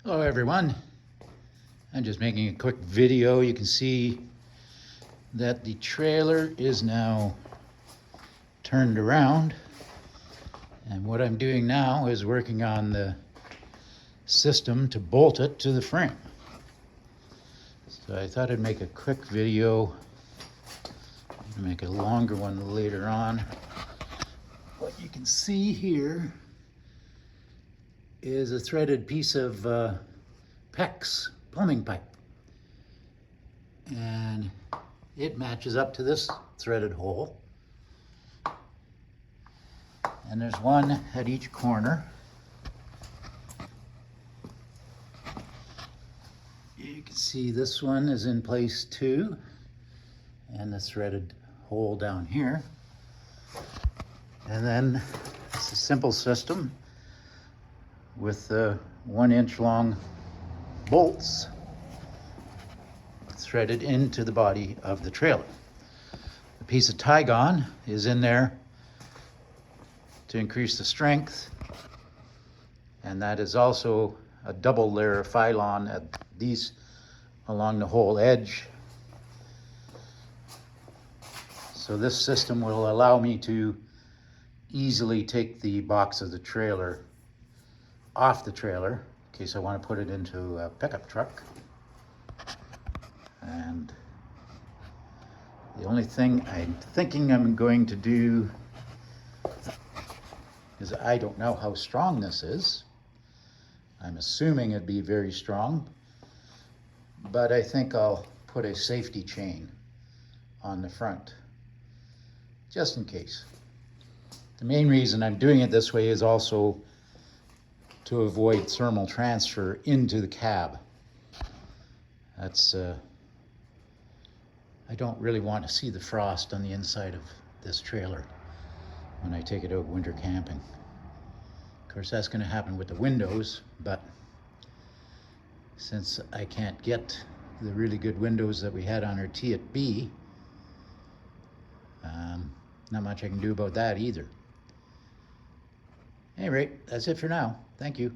Hello everyone. I'm just making a quick video. You can see that the trailer is now turned around, and what I'm doing now is working on the system to bolt it to the frame. So I thought I'd make a quick video. I'll make a longer one later on. What you can see here is a threaded piece of PEX plumbing pipe, and it matches up to this threaded hole, and there's one at each corner. You can see this one is in place too, and the threaded hole down here, and then it's a simple system with the 1 inch long bolts threaded into the body of the trailer. A piece of Tygon is in there to increase the strength, and that is also a double layer of Phylon at these along the whole edge. So this system will allow me to easily take the box of the trailer off the trailer in case I want to put it into a pickup truck. And the only thing I'm thinking I'm going to do is, I don't know how strong this is. I'm assuming it'd be very strong, but I think I'll put a safety chain on the front just in case. The main reason I'm doing it this way is also to avoid thermal transfer into the cab. That's I don't really want to see the frost on the inside of this trailer when I take it out winter camping. Of course, that's going to happen with the windows, but since I can't get the really good windows that we had on our T at B, not much I can do about that either. At any rate, that's it for now. Thank you.